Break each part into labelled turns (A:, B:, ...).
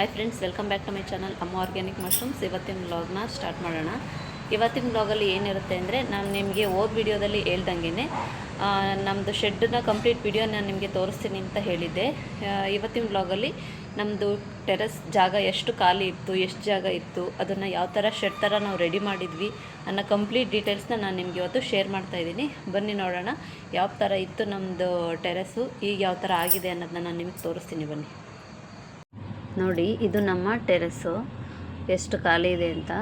A: Hi friends, welcome back to my channel Amma organic mushrooms. ಇವತ್ತಿನ ವ್ಲಾಗ್ನ start ಮಾಡೋಣ. ಇವತ್ತಿನ ವ್ಲಾಗಲ್ಲಿ ಏನಿರುತ್ತೆ ಅಂದರೆ, ನಾನು ನಿಮಗೆ ಓದ್ ವಿಡಿಯೋದಲ್ಲಿ ಹೇಳ್ದಂಗೆ ನಮ್ಮದು ಶೆಡ್ನ ಕಂಪ್ಲೀಟ್ ವಿಡಿಯೋ ನಾನು ನಿಮಗೆ ತೋರಿಸ್ತೀನಿ ಅಂತ ಹೇಳಿದ್ದೆ. ಇವತ್ತಿನ ವ್ಲಾಗಲ್ಲಿ ನಮ್ಮದು ಟೆರೆಸ್ ಜಾಗ ಎಷ್ಟು ಖಾಲಿ ಇತ್ತು, ಎಷ್ಟು ಜಾಗ ಇತ್ತು, ಅದನ್ನು ಯಾವ ಥರ ಶೆಡ್ ಥರ ನಾವು ರೆಡಿ ಮಾಡಿದ್ವಿ ಅನ್ನೋ ಕಂಪ್ಲೀಟ್ ಡೀಟೇಲ್ಸ್ನ ನಾನು ನಿಮಗೆ ಇವತ್ತು ಶೇರ್ ಮಾಡ್ತಾಯಿದ್ದೀನಿ. ಬನ್ನಿ ನೋಡೋಣ ಯಾವ ಥರ ಇತ್ತು ನಮ್ಮದು ಟೆರೆಸ್ಸು, ಈಗ ಯಾವ ಥರ ಆಗಿದೆ ಅನ್ನೋದನ್ನ ನಾನು ನಿಮಗೆ ತೋರಿಸ್ತೀನಿ. ಬನ್ನಿ ನೋಡಿ, ಇದು ನಮ್ಮ ಟೆರೆಸ್ಸು ಎಷ್ಟು ಖಾಲಿ ಇದೆ ಅಂತ.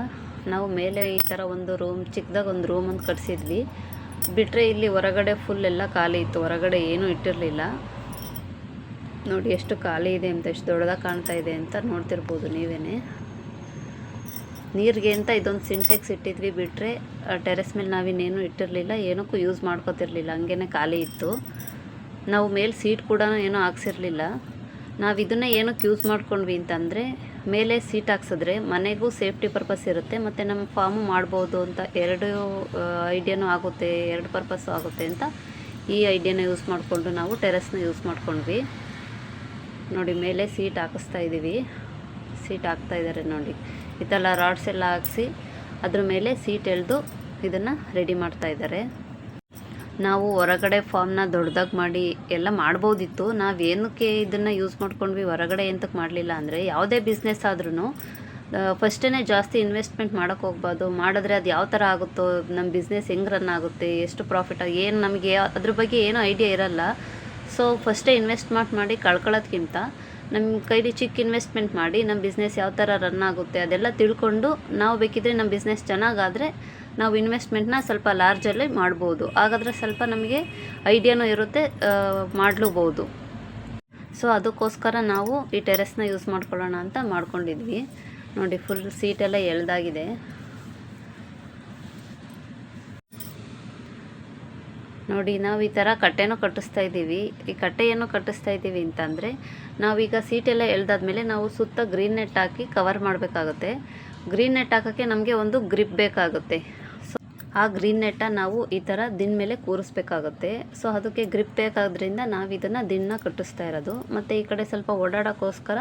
A: ನಾವು ಮೇಲೆ ಈ ಥರ ಒಂದು ರೂಮ್, ಚಿಕ್ಕದಾಗ ಒಂದು ರೂಮ್ ಅಂತ ಕಟ್ಸಿದ್ವಿ. ಬಿಟ್ಟರೆ ಇಲ್ಲಿ ಹೊರಗಡೆ ಫುಲ್ ಎಲ್ಲ ಖಾಲಿ ಇತ್ತು, ಹೊರಗಡೆ ಏನೂ ಇಟ್ಟಿರಲಿಲ್ಲ. ನೋಡಿ ಎಷ್ಟು ಖಾಲಿ ಇದೆ ಅಂತ, ಎಷ್ಟು ದೊಡ್ಡದಾಗಿ ಕಾಣ್ತಾ ಇದೆ ಅಂತ ನೋಡ್ತಿರ್ಬೋದು ನೀವೇ. ನೀರಿಗೆ ಅಂತ ಇದೊಂದು ಸಿಂಟೆಕ್ಸ್ ಇಟ್ಟಿದ್ವಿ, ಬಿಟ್ಟರೆ ಟೆರೆಸ್ ಮೇಲೆ ನಾವಿನ್ನೇನು ಇಟ್ಟಿರಲಿಲ್ಲ, ಏನಕ್ಕೂ ಯೂಸ್ ಮಾಡ್ಕೋತಿರ್ಲಿಲ್ಲ, ಹಂಗೇ ಖಾಲಿ ಇತ್ತು. ನಾವು ಮೇಲೆ ಸೀಟ್ ಕೂಡ ಏನೂ ಹಾಕ್ಸಿರ್ಲಿಲ್ಲ. ನಾವು ಇದನ್ನು ಏನಕ್ಕೆ ಯೂಸ್ ಮಾಡ್ಕೊಂಡ್ವಿ ಅಂತಂದರೆ, ಮೇಲೆ ಸೀಟ್ ಹಾಕ್ಸಿದ್ರೆ ಮನೆಗೂ ಸೇಫ್ಟಿ ಪರ್ಪಸ್ ಇರುತ್ತೆ ಮತ್ತು ನಮ್ಮ ಫಾರ್ಮು ಮಾಡ್ಬೋದು ಅಂತ ಎರಡು ಐಡಿಯಾನೂ ಆಗುತ್ತೆ, ಎರಡು ಪರ್ಪಸ್ಸು ಆಗುತ್ತೆ ಅಂತ ಈ ಐಡಿಯಾನ ಯೂಸ್ ಮಾಡಿಕೊಂಡು ನಾವು ಟೆರೆಸ್ನ ಯೂಸ್ ಮಾಡ್ಕೊಂಡ್ವಿ. ನೋಡಿ, ಮೇಲೆ ಸೀಟ್ ಹಾಕಿಸ್ತಾ ಇದ್ದೀವಿ, ಸೀಟ್ ಹಾಕ್ತಾಯಿದ್ದಾರೆ ನೋಡಿ. ಈ ಥರ ರಾಡ್ಸ್ ಎಲ್ಲ ಹಾಕಿಸಿ ಅದ್ರ ಮೇಲೆ ಸೀಟ್ ಎಳೆದು ಇದನ್ನು ರೆಡಿ ಮಾಡ್ತಾಯಿದ್ದಾರೆ. ನಾವು ಹೊರಗಡೆ ಫಾರ್ಮ್ನ ದೊಡ್ಡದಾಗಿ ಮಾಡಿ ಎಲ್ಲ ಮಾಡ್ಬೋದಿತ್ತು. ನಾವೇನಕ್ಕೆ ಇದನ್ನು ಯೂಸ್ ಮಾಡ್ಕೊಂಡ್ವಿ, ಹೊರಗಡೆ ಎಂತಕ್ಕೆ ಮಾಡಲಿಲ್ಲ ಅಂದರೆ, ಯಾವುದೇ ಬಿಸ್ನೆಸ್ ಆದ್ರೂ ಫಸ್ಟೇ ಜಾಸ್ತಿ ಇನ್ವೆಸ್ಟ್ಮೆಂಟ್ ಮಾಡೋಕ್ಕೆ ಹೋಗ್ಬಾರ್ದು. ಮಾಡಿದ್ರೆ ಅದು ಯಾವ ಥರ ಆಗುತ್ತೋ, ನಮ್ಮ ಬಿಸ್ನೆಸ್ ಹೆಂಗೆ ರನ್ ಆಗುತ್ತೆ, ಎಷ್ಟು ಪ್ರಾಫಿಟ್ ಆಗಿ, ಏನು ನಮಗೆ ಅದ್ರ ಬಗ್ಗೆ ಏನೂ ಐಡಿಯಾ ಇರಲ್ಲ. ಸೊ ಫಸ್ಟೇ ಇನ್ವೆಸ್ಟ್ಮೆಂಟ್ ಮಾಡಿ ಕಳ್ಕೊಳ್ಳೋದ್ಕಿಂತ ನಮ್ಮ ಕೈಲಿ ಚಿಕ್ಕ ಇನ್ವೆಸ್ಟ್ಮೆಂಟ್ ಮಾಡಿ ನಮ್ಮ ಬಿಸ್ನೆಸ್ ಯಾವ ಥರ ರನ್ ಆಗುತ್ತೆ ಅದೆಲ್ಲ ತಿಳ್ಕೊಂಡು ನಾವು ಬೇಕಿದ್ರೆ ನಮ್ಮ ಬಿಸ್ನೆಸ್ ಚೆನ್ನಾಗಾದರೆ ನಾವು ಇನ್ವೆಸ್ಟ್ಮೆಂಟ್ನ ಸ್ವಲ್ಪ ಲಾರ್ಜಲ್ಲಿ ಮಾಡ್ಬೋದು. ಹಾಗಾದರೆ ಸ್ವಲ್ಪ ನಮಗೆ ಐಡಿಯಾನೂ ಇರುತ್ತೆ, ಮಾಡಲೂಬೋದು. ಸೊ ಅದಕ್ಕೋಸ್ಕರ ನಾವು ಈ ಟೆರೆಸ್ನ ಯೂಸ್ ಮಾಡ್ಕೊಳ್ಳೋಣ ಅಂತ ಮಾಡ್ಕೊಂಡಿದ್ವಿ. ನೋಡಿ, ಫುಲ್ ಸೀಟೆಲ್ಲ ಎಳ್ದಾಗಿದೆ. ನೋಡಿ, ನಾವು ಈ ಥರ ಕಟ್ಟೆನೂ ಕಟ್ಟಿಸ್ತಾ ಇದ್ದೀವಿ. ಈ ಕಟ್ಟೆ ಏನು ಕಟ್ಟಿಸ್ತಾ ಇದ್ದೀವಿ ಅಂತಂದರೆ, ನಾವೀಗ ಸೀಟೆಲ್ಲ ಎಳ್ದಾದ್ಮೇಲೆ ನಾವು ಸುತ್ತ ಗ್ರೀನ್ ನೆಟ್ ಹಾಕಿ ಕವರ್ ಮಾಡಬೇಕಾಗುತ್ತೆ. ಗ್ರೀನ್ ನೆಟ್ ಹಾಕೋಕ್ಕೆ ನಮಗೆ ಒಂದು ಗ್ರಿಪ್ ಬೇಕಾಗುತ್ತೆ. ಸೊ ಆ ಗ್ರೀನ್ ನೆಟ್ಟ ನಾವು ಈ ಥರ ದಿನ ಮೇಲೆ ಕೂರಿಸ್ಬೇಕಾಗುತ್ತೆ. ಸೊ ಅದಕ್ಕೆ ಗ್ರಿಪ್ ಬೇಕಾದ್ರಿಂದ ನಾವು ಇದನ್ನು ದಿನ ಕಟ್ಟಿಸ್ತಾ ಇರೋದು. ಮತ್ತು ಈ ಕಡೆ ಸ್ವಲ್ಪ ಓಡಾಡೋಕ್ಕೋಸ್ಕರ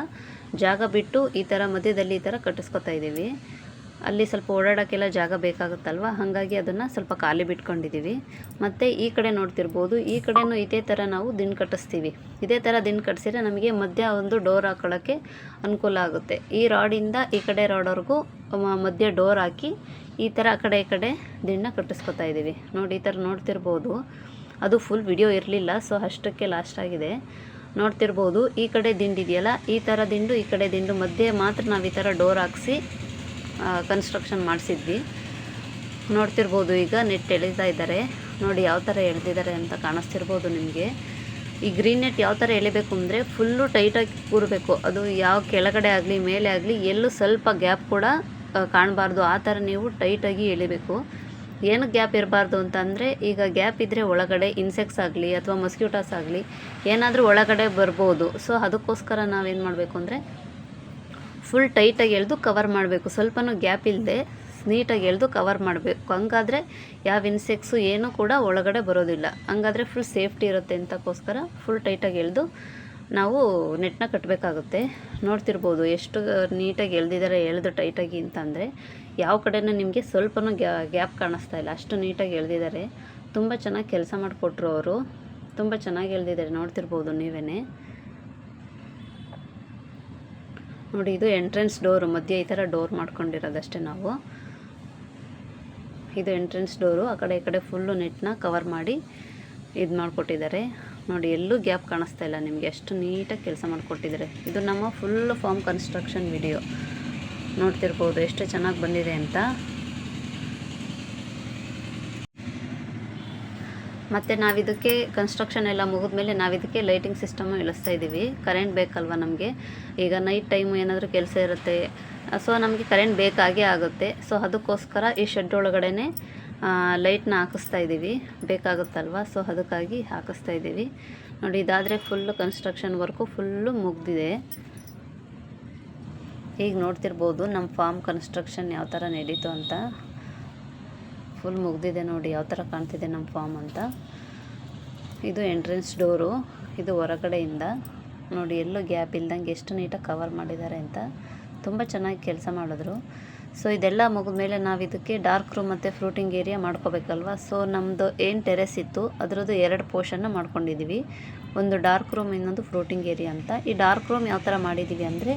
A: ಜಾಗ ಬಿಟ್ಟು ಈ ಥರ ಮಧ್ಯದಲ್ಲಿ ಈ ಥರ ಕಟ್ಟಿಸ್ಕೊತಾ ಇದ್ದೀವಿ. ಅಲ್ಲಿ ಸ್ವಲ್ಪ ಓಡಾಡೋಕ್ಕೆಲ್ಲ ಜಾಗ ಬೇಕಾಗುತ್ತಲ್ವ, ಹಾಗಾಗಿ ಅದನ್ನು ಸ್ವಲ್ಪ ಖಾಲಿ ಬಿಟ್ಕೊಂಡಿದ್ದೀವಿ. ಮತ್ತು ಈ ಕಡೆ ನೋಡ್ತಿರ್ಬೋದು, ಈ ಕಡೆನೂ ಇದೇ ಥರ ನಾವು ದಿನ ಕಟ್ಟಿಸ್ತೀವಿ. ಇದೇ ಥರ ದಿನ ಕಟ್ಟಿಸಿದ್ರೆ ನಮಗೆ ಮಧ್ಯ ಒಂದು ಡೋರ್ ಹಾಕೊಳ್ಳೋಕ್ಕೆ ಅನುಕೂಲ ಆಗುತ್ತೆ. ಈ ರಾಡಿಂದ ಈ ಕಡೆ ರಾಡ್ವರೆಗೂ ಮಧ್ಯ ಡೋರ್ ಹಾಕಿ ಈ ಥರ ಆ ಕಡೆ ಈ ಕಡೆ ದಿಂಡನ್ನ ಕಟ್ಟಿಸ್ಕೊತಾ ಇದ್ದೀವಿ. ನೋಡಿ, ಈ ಥರ ನೋಡ್ತಿರ್ಬೋದು. ಅದು ಫುಲ್ ವಿಡಿಯೋ ಇರಲಿಲ್ಲ, ಸೊ ಅಷ್ಟಕ್ಕೆ ಲಾಸ್ಟ್ ಆಗಿದೆ. ನೋಡ್ತಿರ್ಬೋದು, ಈ ಕಡೆ ದಿಂಡು ಇದೆಯಲ್ಲ, ಈ ಥರ ದಿಂಡು ಈ ಕಡೆ ದಿಂಡು ಮಧ್ಯೆ ಮಾತ್ರ ನಾವು ಈ ಥರ ಡೋರ್ ಹಾಕ್ಸಿ ಕನ್ಸ್ಟ್ರಕ್ಷನ್ ಮಾಡಿಸಿದ್ವಿ. ನೋಡ್ತಿರ್ಬೋದು, ಈಗ ನೆಟ್ ಎಳಿತಾ ಇದ್ದಾರೆ. ನೋಡಿ ಯಾವ ಥರ ಎಳೆದಿದ್ದಾರೆ ಅಂತ ಕಾಣಿಸ್ತಿರ್ಬೋದು ನಿಮಗೆ. ಈ ಗ್ರೀನ್ ನೆಟ್ ಯಾವ ಥರ ಎಳಿಬೇಕು ಅಂದರೆ, ಫುಲ್ಲು ಟೈಟಾಗಿ ಕೂರಬೇಕು. ಅದು ಯಾವ ಕೆಳಗಡೆ ಆಗಲಿ ಮೇಲೆ ಆಗಲಿ ಎಲ್ಲೂ ಸ್ವಲ್ಪ ಗ್ಯಾಪ್ ಕೂಡ ಕಾಣಬಾರ್ದು. ಆ ಥರ ನೀವು ಟೈಟಾಗಿ ಎಳಿಬೇಕು. ಏನಕ್ಕೆ ಗ್ಯಾಪ್ ಇರಬಾರ್ದು ಅಂತಂದರೆ, ಈಗ ಗ್ಯಾಪ್ ಇದ್ದರೆ ಒಳಗಡೆ ಇನ್ಸೆಕ್ಟ್ಸ್ ಆಗಲಿ ಅಥವಾ ಮಸ್ಕ್ಯೂಟಾಸ್ ಆಗಲಿ ಏನಾದರೂ ಒಳಗಡೆ ಬರ್ಬೋದು. ಸೊ ಅದಕ್ಕೋಸ್ಕರ ನಾವೇನು ಮಾಡಬೇಕು ಅಂದರೆ, ಫುಲ್ ಟೈಟಾಗಿ ಎಳೆದು ಕವರ್ ಮಾಡಬೇಕು. ಸ್ವಲ್ಪನೂ ಗ್ಯಾಪ್ ಇಲ್ಲದೆ ನೀಟಾಗಿ ಎಳೆದು ಕವರ್ ಮಾಡಬೇಕು. ಹಂಗಾದರೆ ಯಾವ ಇನ್ಸೆಕ್ಟ್ಸು ಏನೂ ಕೂಡ ಒಳಗಡೆ ಬರೋದಿಲ್ಲ. ಹಂಗಾದರೆ ಫುಲ್ ಸೇಫ್ಟಿ ಇರುತ್ತೆ ಅಂತಕ್ಕೋಸ್ಕರ ಫುಲ್ ಟೈಟಾಗಿ ಎಳೆದು ನಾವು ನೆಟ್ನ ಕಟ್ಟಬೇಕಾಗುತ್ತೆ. ನೋಡ್ತಿರ್ಬೋದು ಎಷ್ಟು ನೀಟಾಗಿ ಎಳೆದಿದ್ದಾರೆ, ಎಳೆದು ಟೈಟಾಗಿ ಅಂತಂದರೆ ಯಾವ ಕಡೆನೂ ನಿಮಗೆ ಸ್ವಲ್ಪನೂ ಗ್ಯಾಪ್ ಕಾಣಿಸ್ತಾ ಇಲ್ಲ, ಅಷ್ಟು ನೀಟಾಗಿ ಎಳೆದಿದ್ದಾರೆ. ತುಂಬ ಚೆನ್ನಾಗಿ ಕೆಲಸ ಮಾಡಿಕೊಟ್ರು ಅವರು, ತುಂಬ ಚೆನ್ನಾಗಿ ಎಳೆದಿದ್ದಾರೆ. ನೋಡ್ತಿರ್ಬೋದು ನೀವೇ. ನೋಡಿ, ಇದು ಎಂಟ್ರೆನ್ಸ್ ಡೋರು, ಮಧ್ಯೆ ಈ ಥರ ಡೋರ್ ಮಾಡ್ಕೊಂಡಿರೋದಷ್ಟೇ ನಾವು. ಇದು ಎಂಟ್ರೆನ್ಸ್ ಡೋರು. ಆ ಕಡೆ ಈ ಕಡೆ ಫುಲ್ಲು ನೆಟ್ನ ಕವರ್ ಮಾಡಿ ಇದು ಮಾಡಿಕೊಟ್ಟಿದ್ದಾರೆ. ನೋಡಿ, ಎಲ್ಲೂ ಗ್ಯಾಪ್ ಕಾಣಿಸ್ತಾ ಇಲ್ಲ ನಿಮಗೆ, ಎಷ್ಟು ನೀಟಾಗಿ ಕೆಲಸ ಮಾಡಿಕೊಟ್ಟಿದ್ದಾರೆ. ಇದು ನಮ್ಮ ಫುಲ್ ಫಾರ್ಮ್ ಕನ್ಸ್ಟ್ರಕ್ಷನ್ ವಿಡಿಯೋ. ನೋಡ್ತಿರ್ಬೋದು ಎಷ್ಟು ಚೆನ್ನಾಗಿ ಬಂದಿದೆ ಅಂತ. ಮತ್ತು ನಾವಿದಕ್ಕೆ ಕನ್ಸ್ಟ್ರಕ್ಷನ್ ಎಲ್ಲ ಮುಗಿದ್ಮೇಲೆ ನಾವಿದಕ್ಕೆ ಲೈಟಿಂಗ್ ಸಿಸ್ಟಮು ಇಳಿಸ್ತಾ ಇದ್ದೀವಿ. ಕರೆಂಟ್ ಬೇಕಲ್ವ ನಮಗೆ. ಈಗ ನೈಟ್ ಟೈಮು ಏನಾದರೂ ಕೆಲಸ ಇರುತ್ತೆ, ಸೊ ನಮಗೆ ಕರೆಂಟ್ ಬೇಕಾಗೇ ಆಗುತ್ತೆ. ಸೊ ಅದಕ್ಕೋಸ್ಕರ ಈ ಶೆಡ್ ಒಳಗಡೆ ಲೈಟ್ನ ಹಾಕಿಸ್ತಾ ಇದ್ದೀವಿ, ಬೇಕಾಗುತ್ತಲ್ವ. ಸೊ ಅದಕ್ಕಾಗಿ ಹಾಕಿಸ್ತಾ ಇದ್ದೀವಿ. ನೋಡಿ, ಇದಾದರೆ ಫುಲ್ಲು ಕನ್ಸ್ಟ್ರಕ್ಷನ್ ವರ್ಕು ಫುಲ್ಲು ಮುಗಿದಿದೆ. ಈಗ ನೋಡ್ತಿರ್ಬೋದು ನಮ್ಮ ಫಾರ್ಮ್ ಕನ್ಸ್ಟ್ರಕ್ಷನ್ ಯಾವ ಥರ ನಡೀತು ಅಂತ. ಫುಲ್ ಮುಗ್ದಿದೆ ನೋಡಿ, ಯಾವ ಥರ ಕಾಣ್ತಿದೆ ನಮ್ಮ ಫಾರ್ಮ್ ಅಂತ. ಇದು ಎಂಟ್ರೆನ್ಸ್ ಡೋರು, ಇದು ಹೊರಗಡೆಯಿಂದ ನೋಡಿ ಎಲ್ಲೂ ಗ್ಯಾಪ್ ಇಲ್ದಂಗೆ ಎಷ್ಟು ನೀಟಾಗಿ ಕವರ್ ಮಾಡಿದ್ದಾರೆ ಅಂತ. ತುಂಬ ಚೆನ್ನಾಗಿ ಕೆಲಸ ಮಾಡಿದ್ರು. ಸೊ ಇದೆಲ್ಲ ಮುಗಿದ್ಮೇಲೆ ನಾವು ಇದಕ್ಕೆ ಡಾರ್ಕ್ ರೂಮ್ ಮತ್ತು ಫ್ರೂಟಿಂಗ್ ಏರಿಯಾ ಮಾಡ್ಕೋಬೇಕಲ್ವ. ಸೊ ನಮ್ಮದು ಏನು ಟೆರೆಸ್ ಇತ್ತು ಅದರದ್ದು 2 ಪೋರ್ಷನ್ನ ಮಾಡ್ಕೊಂಡಿದ್ದೀವಿ. ಒಂದು ಡಾರ್ಕ್ ರೂಮ್, ಇನ್ನೊಂದು ಫ್ರೂಟಿಂಗ್ ಏರಿಯಾ ಅಂತ. ಈ ಡಾರ್ಕ್ ರೂಮ್ ಯಾವ ಥರ ಮಾಡಿದ್ದೀವಿ ಅಂದರೆ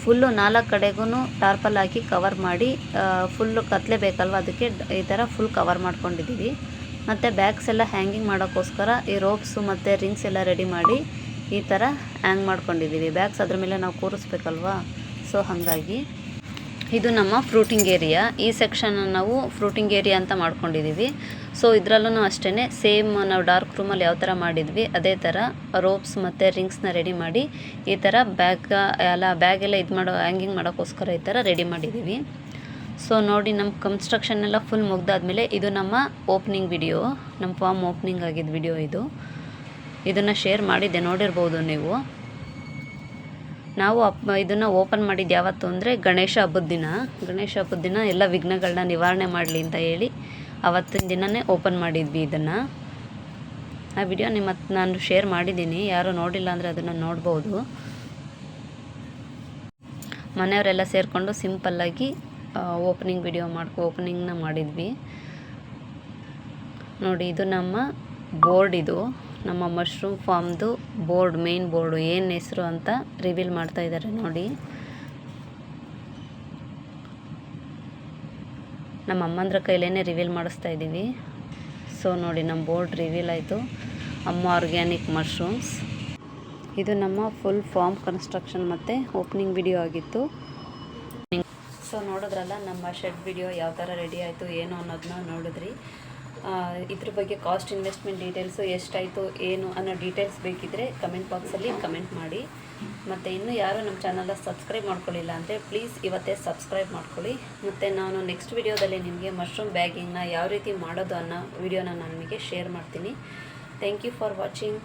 A: ಫುಲ್ಲು 4 ಕಡೆಗೂ ಟಾರ್ಪಲ್ ಹಾಕಿ ಕವರ್ ಮಾಡಿ, ಫುಲ್ಲು ಕತ್ತಲೆ ಬೇಕಲ್ವ ಅದಕ್ಕೆ ಈ ಥರ ಫುಲ್ ಕವರ್ ಮಾಡ್ಕೊಂಡಿದ್ದೀವಿ. ಮತ್ತು ಬ್ಯಾಗ್ಸ್ ಎಲ್ಲ ಹ್ಯಾಂಗಿಂಗ್ ಮಾಡೋಕ್ಕೋಸ್ಕರ ಈ ರೋಪ್ಸು ಮತ್ತು ರಿಂಗ್ಸ್ ಎಲ್ಲ ರೆಡಿ ಮಾಡಿ ಈ ಥರ ಹ್ಯಾಂಗ್ ಮಾಡ್ಕೊಂಡಿದ್ದೀವಿ. ಬ್ಯಾಗ್ಸ್ ಅದ್ರ ಮೇಲೆ ನಾವು ಕೂರಿಸ್ಬೇಕಲ್ವಾ, ಸೊ ಹಾಗಾಗಿ ಇದು ನಮ್ಮ ಫ್ರೂಟಿಂಗ್ ಏರಿಯಾ. ಈ ಸೆಕ್ಷನ್ ನಾವು ಫ್ರೂಟಿಂಗ್ ಏರಿಯಾ ಅಂತ ಮಾಡ್ಕೊಂಡಿದ್ದೀವಿ. ಸೊ ಇದರಲ್ಲೂ ಅಷ್ಟೇ ಸೇಮ್ ನಾವು ಡಾರ್ಕ್ ರೂಮಲ್ಲಿ ಯಾವ ಥರ ಮಾಡಿದ್ವಿ ಅದೇ ಥರ ರೋಪ್ಸ್ ಮತ್ತು ರಿಂಗ್ಸ್ನ ರೆಡಿ ಮಾಡಿ ಈ ಥರ ಬ್ಯಾಗೆಲ್ಲ ಇದು ಮಾಡೋ ಹ್ಯಾಂಗಿಂಗ್ ಮಾಡೋಕ್ಕೋಸ್ಕರ ಈ ಥರ ರೆಡಿ ಮಾಡಿದ್ದೀವಿ. ಸೊ ನೋಡಿ ನಮ್ಮ ಕನ್ಸ್ಟ್ರಕ್ಷನ್ ಎಲ್ಲ ಫುಲ್ ಮುಗ್ದಾದ್ಮೇಲೆ ಇದು ನಮ್ಮ ಓಪನಿಂಗ್ ವಿಡಿಯೋ, ನಮ್ಮ ಫಾರ್ಮ್ ಓಪನಿಂಗ್ ಆಗಿದ್ದ ವಿಡಿಯೋ ಇದು. ಇದನ್ನು ಶೇರ್ ಮಾಡಿದ್ದೆ, ನೋಡಿರ್ಬೋದು ನೀವು. ನಾವು ಇದನ್ನು ಓಪನ್ ಮಾಡಿದ್ದು ಯಾವತ್ತು ಅಂದರೆ ಗಣೇಶ ಹಬ್ಬದ ದಿನ ಎಲ್ಲ ವಿಘ್ನಗಳನ್ನ ನಿವಾರಣೆ ಮಾಡಲಿ ಅಂತ ಹೇಳಿ ಅವತ್ತಿನ ದಿನವೇ ಓಪನ್ ಮಾಡಿದ್ವಿ ಇದನ್ನು. ಆ ವಿಡಿಯೋ ನಾನು ಶೇರ್ ಮಾಡಿದ್ದೀನಿ, ಯಾರು ನೋಡಿಲ್ಲ ಅಂದರೆ ಅದನ್ನು ನೋಡ್ಬೋದು. ಮನೆಯವರೆಲ್ಲ ಸೇರಿಕೊಂಡು ಸಿಂಪಲ್ಲಾಗಿ ಓಪನಿಂಗ್ನ ಮಾಡಿದ್ವಿ. ನೋಡಿ ಇದು ನಮ್ಮ ಬೋರ್ಡ್, ಇದು ನಮ್ಮ ಮಶ್ರೂಮ್ ಫಾರ್ಮ್ದು ಬೋರ್ಡ್, ಮೇನ್ ಬೋರ್ಡು ಏನು ಹೆಸರು ಅಂತ ರಿವೀಲ್ ಮಾಡ್ತಾ ಇದ್ದಾರೆ ನೋಡಿ. ನಮ್ಮ ಅಮ್ಮಂದ್ರ ಕೈಲೇ ರಿವೀಲ್ ಮಾಡಿಸ್ತಾ ಇದ್ದೀವಿ. ಸೊ ನೋಡಿ ನಮ್ಮ ಬೋರ್ಡ್ ರಿವೀಲ್ ಆಯಿತು, ಅಮ್ಮ ಆರ್ಗ್ಯಾನಿಕ್ ಮಶ್ರೂಮ್ಸ್. ಇದು ನಮ್ಮ ಫುಲ್ ಫಾರ್ಮ್ ಕನ್ಸ್ಟ್ರಕ್ಷನ್ ಮತ್ತು ಓಪನಿಂಗ್ ವಿಡಿಯೋ ಆಗಿತ್ತು. ಸೊ ನೋಡಿದ್ರಲ್ಲ ನಮ್ಮ ಶೆಡ್ ವಿಡಿಯೋ ಯಾವ ಥರ ರೆಡಿ ಆಯಿತು ಏನು ಅನ್ನೋದನ್ನ ನೋಡಿದ್ರಿ. ಇದ್ರ ಬಗ್ಗೆ ಕಾಸ್ಟ್ ಇನ್ವೆಸ್ಟ್ಮೆಂಟ್ ಡೀಟೇಲ್ಸು ಎಷ್ಟಾಯಿತು ಏನು ಅನ್ನೋ ಡೀಟೇಲ್ಸ್ ಬೇಕಿದ್ದರೆ ಕಮೆಂಟ್ ಬಾಕ್ಸಲ್ಲಿ ಕಮೆಂಟ್ ಮಾಡಿ. ಮತ್ತು ಇನ್ನೂ ಯಾರು ನಮ್ಮ ಚಾನಲ್ನ ಸಬ್ಸ್ಕ್ರೈಬ್ ಮಾಡ್ಕೊಳ್ಳಿಲ್ಲ ಅಂದರೆ ಪ್ಲೀಸ್ ಇವತ್ತೇ ಸಬ್ಸ್ಕ್ರೈಬ್ ಮಾಡ್ಕೊಳ್ಳಿ. ಮತ್ತು ನಾನು ನೆಕ್ಸ್ಟ್ ವಿಡಿಯೋದಲ್ಲಿ ನಿಮಗೆ ಮಶ್ರೂಮ್ ಬ್ಯಾಗಿಂಗ್ನ ಯಾವ ರೀತಿ ಮಾಡೋದು ಅನ್ನೋ ವಿಡಿಯೋನ ನಾನು ನಿಮಗೆ ಶೇರ್ ಮಾಡ್ತೀನಿ. Thank you for watching.